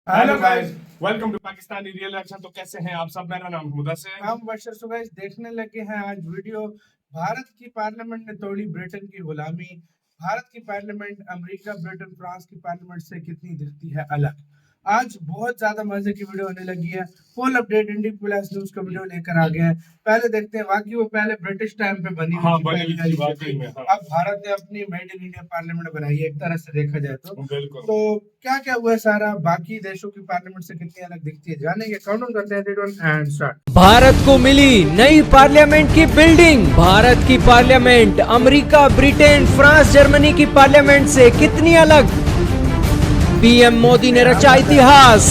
Hello guys, welcome to Pakistani real action. तो कैसे हैं आप सब? मेरा नाम मुदस्सिर। हम बशर सो गाइस देखने लगे हैं आज वीडियो। भारत की पार्लियामेंट ने तोड़ी ब्रिटेन की गुलामी। भारत की पार्लियामेंट अमेरिका, ब्रिटेन, फ्रांस की पार्लियामेंट से कितनी दिखती है अलग। आज बहुत ज्यादा मजे की वीडियो होने लगी है। फुल अपडेट इंडी प्लस न्यूज का वीडियो लेकर आ गए हैं। पहले देखते हैं, वाकई वो पहले ब्रिटिश टाइम पे बनी हाँ, हुई बनी हुई थी वाकई में। हाँ। अब भारत ने अपनी मेड इन इंडिया पार्लियामेंट बनाई है, एक तरह से देखा जाए तो। बिल्कुल। तो क्या क्या हुआ है सारा, बाकी देशों की पार्लियामेंट से कितनी अलग दिखती है जानेंगे। काउंट करते हैं 3, 2, 1 एंड स्टार्ट। भारत को मिली नई पार्लियामेंट की बिल्डिंग। भारत की parliament America, Britain, France, Germany की पार्लियामेंट से कितनी अलग। पीएम मोदी ने रचा इतिहास।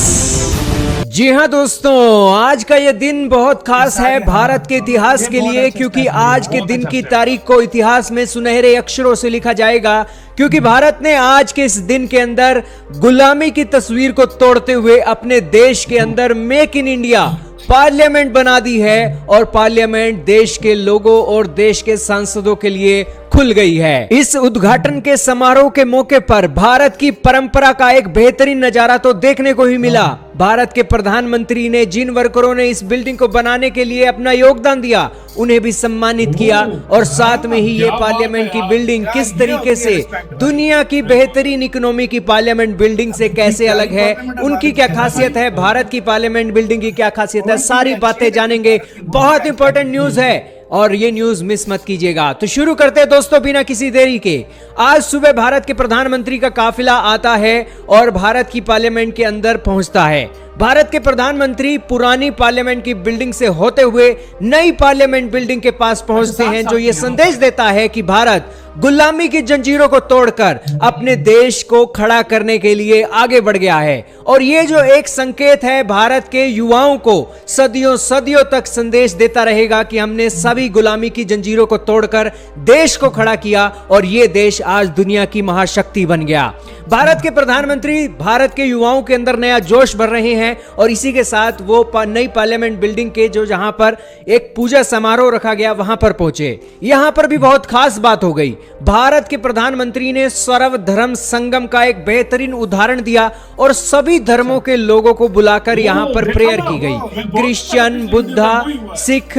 जी हां दोस्तों, आज का ये दिन बहुत खास है भारत के इतिहास के लिए, क्योंकि आज के दिन की तारीख को इतिहास में सुनहरे अक्षरों से लिखा जाएगा, क्योंकि भारत ने आज के इस दिन के अंदर गुलामी की तस्वीर को तोड़ते हुए अपने देश के अंदर मेक इन इंडिया पार्लियामेंट बना दी है। और पार्लियामेंट देश के लोगों और देश के सांसदों के लिए खुल गई है। इस उद्घाटन के समारोह के मौके पर भारत की परंपरा का एक बेहतरीन नजारा तो देखने को ही मिला। भारत के प्रधानमंत्री ने जिन वर्करों ने इस बिल्डिंग को बनाने के लिए अपना योगदान दिया, उन्हें भी सम्मानित किया। और साथ में ही ये पार्लियामेंट की बिल्डिंग किस तरीके से दुनिया की बेहतरीन इकोनॉमी की पार्लियामेंट बिल्डिंग से कैसे अलग है, उनकी क्या खासियत है, भारत की पार्लियामेंट बिल्डिंग की क्या खासियत है, सारी बातें जानेंगे। बहुत इंपॉर्टेंट न्यूज है और ये न्यूज मिस मत कीजिएगा। तो शुरू करते हैं दोस्तों बिना किसी देरी के। आज सुबह भारत के प्रधानमंत्री का काफिला आता है और भारत की पार्लियामेंट के अंदर पहुंचता है। भारत के प्रधानमंत्री पुरानी पार्लियामेंट की बिल्डिंग से होते हुए नई पार्लियामेंट बिल्डिंग के पास पहुंचते हैं, जो ये संदेश देता है कि भारत गुलामी की जंजीरों को तोड़कर अपने देश को खड़ा करने के लिए आगे बढ़ गया है। और ये जो एक संकेत है भारत के युवाओं को सदियों सदियों तक संदेश देता रहेगा कि हमने सभी गुलामी की जंजीरों को तोड़कर देश को खड़ा किया और ये देश आज दुनिया की महाशक्ति बन गया। भारत के प्रधानमंत्री भारत के युवाओं के अंदर नया जोश भर रहे हैं और इसी के साथ वो नई पार्लियामेंट बिल्डिंग के जो जहां पर एक पूजा समारोह रखा गया वहां पर पहुंचे। यहां पर भी बहुत खास बात हो गई। भारत के प्रधानमंत्री ने सर्वधर्म संगम का एक बेहतरीन उदाहरण दिया और सभी धर्मों के लोगों को बुलाकर यहां पर प्रेयर की गई। क्रिश्चियन, बुद्धा, सिख,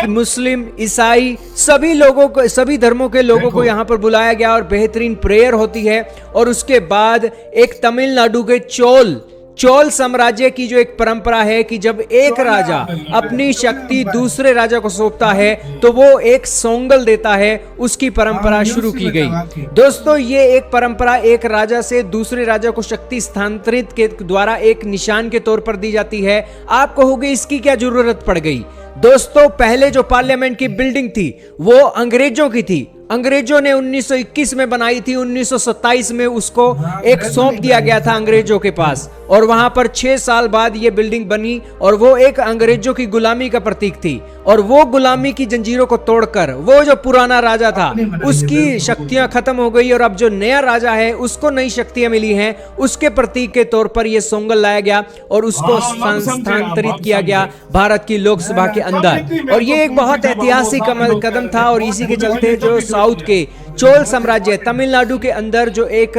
मुस्लिम, ईसाई, सभी लोगों को, सभी धर्मों के लोगों को यहां पर बुलाया गया और बेहतरीन प्रेयर होती है। और उसके बाद एक तमिलनाडु के चोल साम्राज्य की जो एक परंपरा है कि जब एक राजा अपनी शक्ति दूसरे राजा को सौंपता है तो वो एक सोंगल देता है, उसकी परंपरा शुरू की गई। दोस्तों, ये एक परंपरा एक राजा से दूसरे राजा को शक्ति स्थानांतरित के द्वारा एक निशान के तौर पर दी जाती है। आपको होगी इसकी क्या जरूरत पड़ गई। दोस्तों, पहले जो पार्लियामेंट की बिल्डिंग थी वो अंग्रेजों की थी। अंग्रेजों ने 1921 में बनाई थी। 1927 में उसको एक सौंप दिया गया था अंग्रेजों के पास और वहां पर 6 साल बाद ये बिल्डिंग बनी और वो एक अंग्रेजों की गुलामी का प्रतीक थी। और वो गुलामी की जंजीरों को तोड़कर वो जो पुराना राजा था उसकी शक्तियां खत्म हो गई और अब जो नया राजा है उसको नई शक्तियां मिली हैं। उसके प्रतीक के तौर पर यह सोंगल लाया गया और उसको स्थानांतरित किया गया भारत की लोकसभा के अंदर। और ये एक बहुत ऐतिहासिक कदम था और इसी के चलते जो साउथ के चोल साम्राज्य तमिलनाडु के अंदर जो एक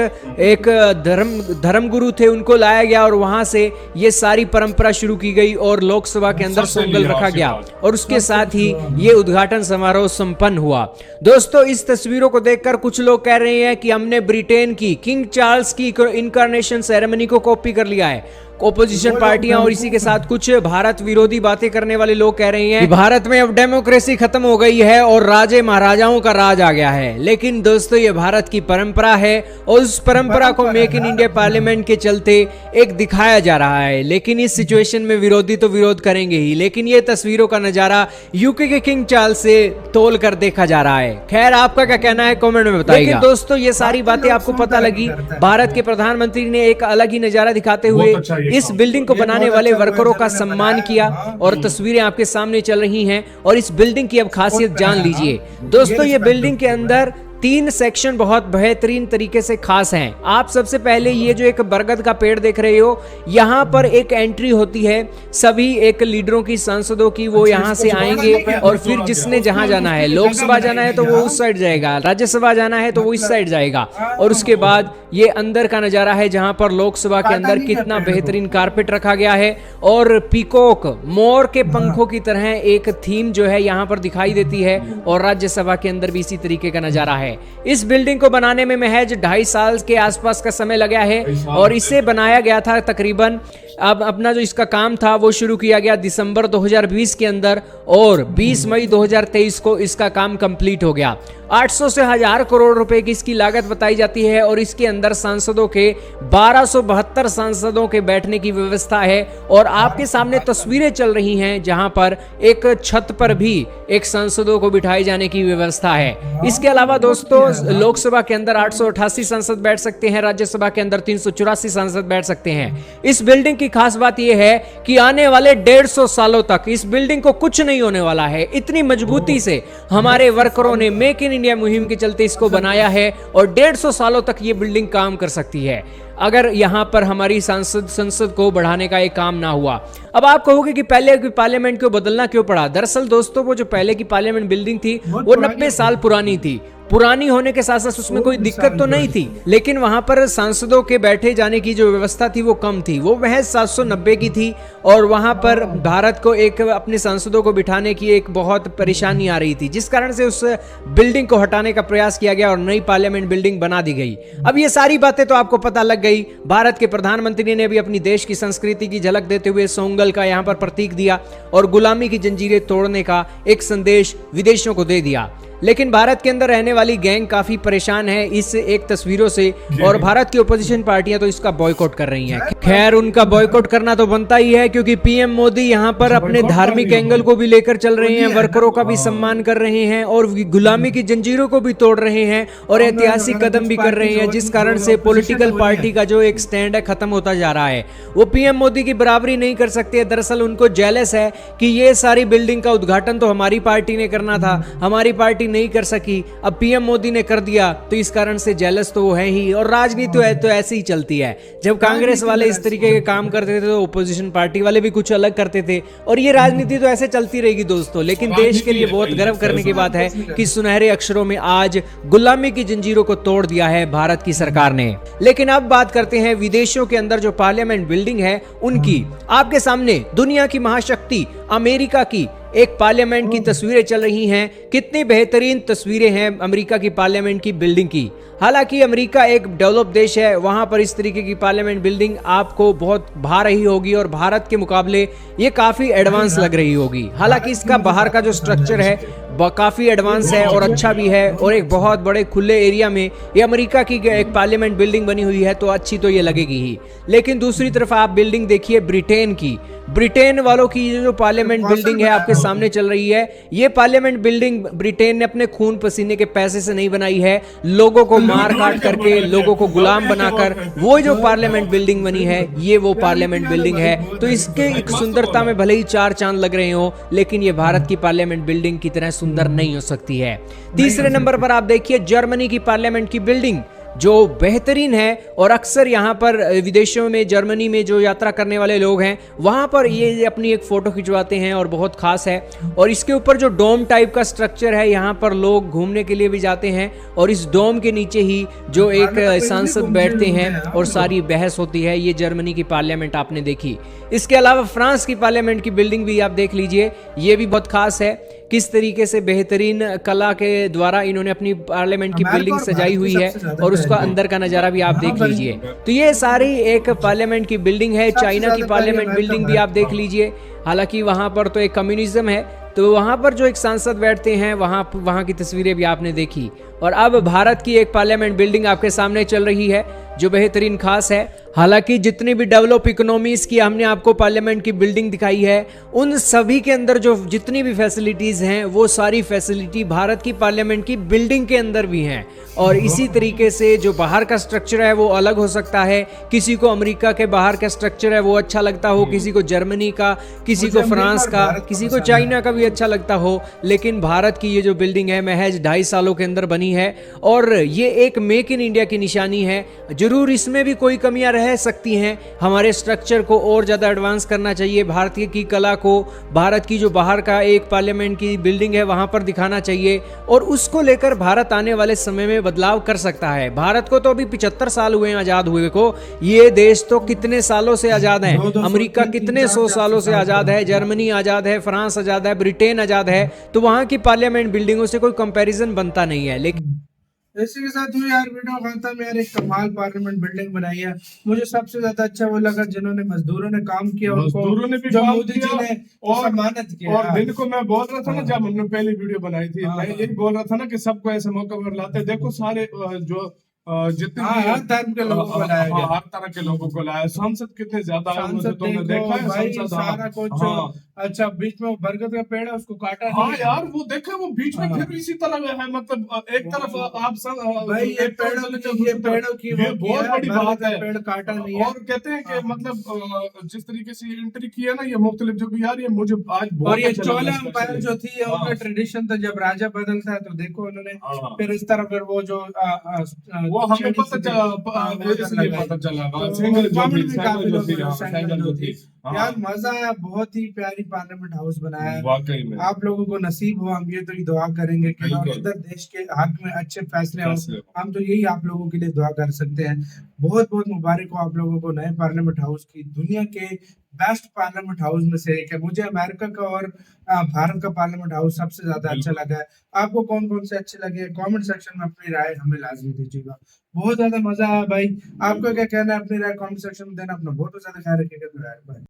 धर्मगुरु थे उनको लाया गया और वहां से ये सारी परंपरा शुरू की गई और लोकसभा के अंदर सोंगल रखा गया और उसके साथ ही ये उद्घाटन समारोह संपन्न हुआ। दोस्तों, इस तस्वीरों को देखकर कुछ लोग कह रहे हैं कि हमने ब्रिटेन की किंग चार्ल्स की इनकारनेशन सेरेमनी को कॉपी कर लिया है। ओपोजिशन पार्टियां और इसी के साथ कुछ भारत विरोधी बातें करने वाले लोग कह रहे हैं कि भारत में अब डेमोक्रेसी खत्म हो गई है और राजे महाराजाओं का राज आ गया है। लेकिन दोस्तों, ये भारत की परंपरा है और उस परंपरा को मेक इन इंडिया पार्लियामेंट के चलते एक दिखाया जा रहा है। लेकिन इस सिचुएशन में विरोधी तो विरोध करेंगे ही, लेकिन ये तस्वीरों का नजारा यूके के किंग चार्ल्स से तोल कर देखा जा रहा है। खैर, आपका क्या कहना है कमेंट में बताइएगा। दोस्तों, ये सारी बातें आपको पता लगी। भारत के प्रधानमंत्री ने एक अलग ही नजारा दिखाते हुए इस बिल्डिंग को बनाने वाले वर्करों का सम्मान किया और तस्वीरें आपके सामने चल रही हैं और इस बिल्डिंग की अब खासियत जान लीजिए। दोस्तों, ये बिल्डिंग के अंदर 3 सेक्शन बहुत बेहतरीन तरीके से खास हैं। आप सबसे पहले ये जो एक बरगद का पेड़ देख रहे हो, यहाँ पर एक एंट्री होती है सभी एक लीडरों की, सांसदों की, वो यहाँ से आएंगे और फिर जिसने जहाँ जाना है, लोकसभा जाना है तो वो उस साइड जाएगा, राज्यसभा जाना है तो वो इस साइड जाएगा। और उसके बाद ये अंदर का नजारा है जहां पर लोकसभा के अंदर कितना बेहतरीन कारपेट रखा गया है और पीकॉक, मोर के पंखों की तरह एक थीम जो है यहाँ पर दिखाई देती है। और राज्यसभा के अंदर भी इसी तरीके का नजारा है। इस बिल्डिंग को बनाने में महज 2.5 साल के आसपास का समय लगा है और इसे बनाया गया था तकरीबन, अब अपना जो इसका काम था वो शुरू किया गया दिसंबर 2020 के अंदर और 20 मई 2023 को इसका काम कंप्लीट हो गया। 800 से 1000 करोड़ रुपए की इसकी लागत बताई जाती है और इसके अंदर सांसदों के 1272 सांसदों के बैठने की व्यवस्था है। और आपके सामने तस्वीरें चल रही हैं जहां पर एक छत पर भी एक सांसदों को बिठाए जाने की व्यवस्था है। इसके अलावा दोस्तों, लोकसभा के अंदर 888 सांसद बैठ सकते हैं, राज्यसभा के अंदर 384 सांसद बैठ सकते हैं। इस बिल्डिंग की खास बात यह है कि आने वाले 150 सालों तक इस बिल्डिंग को कुछ नहीं होने वाला है। इतनी मजबूती से हमारे वर्करों ने मेक इन इंडिया मुहिम के चलते इसको बनाया है और 150 सालों तक ये बिल्डिंग काम कर सकती है अगर यहां पर हमारी संसद को बढ़ाने का एक काम ना हुआ। अब आप कहोगे कि पहले की पार्लियामेंट को बदलना क्यों पड़ा? दरअसल दोस्तों, वो जो पहले की पार्लियामेंट बिल्डिंग थी वो 90 साल पुरानी थी। पुरानी होने के साथ साथ उसमें कोई दिक्कत तो नहीं थी, लेकिन वहां पर सांसदों के बैठे जाने की जो व्यवस्था थी वो कम थी। वो महज 790 की थी और वहां पर भारत को एक अपने सांसदों को बिठाने की एक बहुत परेशानी आ रही थी, जिस कारण से उस बिल्डिंग को हटाने का प्रयास किया गया और नई पार्लियामेंट बिल्डिंग बना दी गई। अब ये सारी बातें तो आपको पता लग गई। भारत के प्रधानमंत्री ने भी अपनी देश की संस्कृति की झलक देते हुए सोंगल का यहाँ पर प्रतीक दिया और गुलामी की जंजीरें तोड़ने का एक संदेश विदेशों को दे दिया। लेकिन भारत के अंदर रहने वाली गैंग काफी परेशान है इस एक तस्वीरों से और भारत की ओपोजिशन पार्टियां तो इसका बॉयकॉट कर रही हैं। खैर, उनका बॉयकॉट करना तो बनता ही है क्योंकि पीएम मोदी यहां पर अपने धार्मिक एंगल को भी लेकर चल रहे हैं, वर्करों का भी सम्मान कर रहे हैं और गुलामी की जंजीरों को भी तोड़ रहे हैं और ऐतिहासिक कदम भी कर रहे हैं, जिस कारण से पॉलिटिकल पार्टी का जो एक स्टैंड है खत्म होता जा रहा है। वो पीएम मोदी की बराबरी नहीं कर सकते। दरअसल उनको जेलस है कि ये सारी बिल्डिंग का उद्घाटन तो हमारी पार्टी ने करना था, हमारी पार्टी नहीं कर सकी, अब पीएम मोदी ने कर दिया, तो इस कारण से जेलस तो वो है ही। और राजनीति है तो ऐसे ही चलती है। जब कांग्रेस वाले इस तरीके के काम करते थे तो ओपोजिशन पार्टी वाले भी कुछ अलग करते थे और ये राजनीति तो ऐसे चलती रहेगी दोस्तों। लेकिन देश के लिए बहुत गर्व करने की बात है कि सुनहरे अक्षरों में आज गुलामी की जंजीरों को तोड़ दिया है भारत की सरकार ने। लेकिन अब बात करते हैं विदेशों के अंदर जो पार्लियामेंट बिल्डिंग है उनकी। आपके सामने दुनिया की महाशक्ति अमेरिका की एक पार्लियामेंट की तस्वीरें चल रही हैं। कितनी बेहतरीन तस्वीरें हैं अमेरिका की पार्लियामेंट की बिल्डिंग की। हालांकि अमेरिका एक डेवलप देश है, वहां पर इस तरीके की पार्लियामेंट बिल्डिंग आपको बहुत भा रही होगी और भारत के मुकाबले ये काफी एडवांस लग रही होगी। हालांकि इसका बाहर का जो स्ट्रक्चर है काफी एडवांस है और अच्छा भी है और एक बहुत बड़े खुले एरिया में ये अमेरिका की एक पार्लियामेंट बिल्डिंग बनी हुई है, तो अच्छी तो ये लगेगी ही। लेकिन दूसरी तरफ आप बिल्डिंग देखिए ब्रिटेन की। ब्रिटेन वालों की जो पार्लियामेंट बिल्डिंग है आपके सामने चल रही है, ये पार्लियामेंट बिल्डिंग ब्रिटेन ने अपने खून पसीने के पैसे से नहीं बनाई है, लोगों को मार काट करके, लोगों को गुलाम बनाकर वो जो पार्लियामेंट बिल्डिंग बनी है ये वो पार्लियामेंट बिल्डिंग है। तो इसके एक सुंदरता में भले ही 4 चांद लग रहे हो, लेकिन ये भारत की पार्लियामेंट बिल्डिंग की तरह सुंदर नहीं हो सकती है। तीसरे नंबर पर आप देखिए जर्मनी की पार्लियामेंट की बिल्डिंग, जो बेहतरीन है और अक्सर यहाँ पर विदेशों में, जर्मनी में जो यात्रा करने वाले लोग हैं वहाँ पर ये अपनी एक फोटो खिंचवाते हैं और बहुत खास है। और इसके ऊपर जो डोम टाइप का स्ट्रक्चर है, यहाँ पर लोग घूमने के लिए भी जाते हैं और इस डोम के नीचे ही जो एक सांसद बैठते हैं और सारी बहस होती है। ये जर्मनी की पार्लियामेंट आपने देखी। इसके अलावा फ्रांस की पार्लियामेंट की बिल्डिंग भी आप देख लीजिए, ये भी बहुत खास है। किस तरीके से बेहतरीन कला के द्वारा इन्होंने अपनी पार्लियामेंट की बिल्डिंग सजाई हुई है और उसका अंदर का नजारा भी आप देख लीजिए। तो ये सारी एक पार्लियामेंट की बिल्डिंग है। चाइना की पार्लियामेंट बिल्डिंग भी आप देख लीजिए। हालांकि वहां पर तो एक कम्युनिज्म है, तो वहां पर जो एक सांसद बैठते हैं वहां की तस्वीरें भी आपने देखी। और अब भारत की एक पार्लियामेंट बिल्डिंग आपके सामने चल रही है, जो बेहतरीन खास है। हालांकि जितनी भी डेवलप इकोनॉमीज की हमने आपको पार्लियामेंट की बिल्डिंग दिखाई है, उन सभी के अंदर जो जितनी भी फैसिलिटीज हैं वो सारी फैसिलिटी भारत की पार्लियामेंट की बिल्डिंग के अंदर भी हैं। और इसी तरीके से जो बाहर का स्ट्रक्चर है वो अलग हो सकता है। किसी को अमेरिका के बाहर का स्ट्रक्चर है वो अच्छा लगता हो, किसी को जर्मनी का, किसी को फ्रांस का, किसी को चाइना का भी अच्छा लगता हो, लेकिन भारत की ये जो बिल्डिंग है महज 2.5 सालों के अंदर बनी है और ये एक मेक इन इंडिया की निशानी है। जरूर इसमें भी कोई कमियां रह सकती हैं, हमारे स्ट्रक्चर को और ज़्यादा एडवांस करना चाहिए, भारतीय की कला को भारत की जो बाहर का एक पार्लियामेंट की बिल्डिंग है वहां पर दिखाना चाहिए और उसको लेकर भारत आने वाले समय में बदलाव कर सकता है। भारत को तो अभी 75 साल हुए हैं आजाद हुए को, ये देश तो कितने सालों से आजाद है, अमेरिका कितने 100 सालों से आजाद है, जर्मनी आजाद है, फ्रांस आजाद है, ब्रिटेन आजाद है, तो वहां की पार्लियामेंट बिल्डिंगों से कोई कंपैरिजन बनता नहीं है। लेकिन इसी के साथ हुई यार वीडियो खत्म यार। एक कमाल पार्लियामेंट बिल्डिंग बनाई है। मुझे सबसे ज्यादा अच्छा वो लगा जिन्होंने मजदूरों ने काम किया, मजदूरों ने भी जो काम मोदी जी किया ने और सम्मानित किया। और दिन को मैं बोल रहा था ना, जब हमने पहली वीडियो बनाई थी, मैं यही बोल रहा था ना कि सबको ऐसे मौका पर लाते। देखो सारे जो जितने भी हर धर्म के लोगों को लाया गया, हर तरह के लोगों को लाया। सांसद कितने ज्यादा है, सांसद तुमने देखा है भाई सांसद? सारा कुछ। हाँ। अच्छा, बीच में वो बरगद का पेड़ है उसको काटा हाँ नहीं। यार वो देखा, वो बीच में हाँ। फिर इसी तरह है, मतलब एक तरफ आप सब भाई ये पेड़ों की ये वो बहुत किया, बड़ी बरगद बात का है। पेड़ काटा नहीं है। और कहते हैं कि हाँ। मतलब जिस तरीके से एंट्री किया ना ये मुख्तलिफ जो भी, यार ये मुझे आज बहुत और ये अच्छा लगा चोला इसका एम्पायर actually। जो थी ये उनका हाँ। ट्रेडिशन था, जब राजा बदलता है तो देखो उन्होंने हाँ। फिर इस तरह फिर वो जो वो हमें पता चला, इसलिए पता चला सिंगल जो थी, सैंगल जो थी, सैंगल जो थी। यार मजा आया, बहुत ही प्यारी पार्लियामेंट हाउस बनाया है। वाकई में आप लोगों को नसीब हो, हम ये तो ही दुआ करेंगे कि बिल्कुल। इधर देश के हक में अच्छे फैसले हो। फैसले हो। हम तो यही आप लोगों के लिए दुआ कर सकते हैं। बहुत बहुत मुबारक हो आप लोगों को नए पार्लियामेंट हाउस की। दुनिया के बेस्ट पार्लियामेंट हाउस में से एक है। मुझे अमेरिका का और भारत का पार्लियामेंट हाउस सबसे ज्यादा अच्छा लगा है। आपको कौन कौन से अच्छे लगे, कमेंट सेक्शन में अपनी राय हमें लाजमी दीजिएगा। बहुत ज्यादा मजा आया भाई। आपका क्या कहना है, अपनी राय कमेंट सेक्शन में देना। अपना बहुत ज्यादा ख्याल रखिएगा। बाय।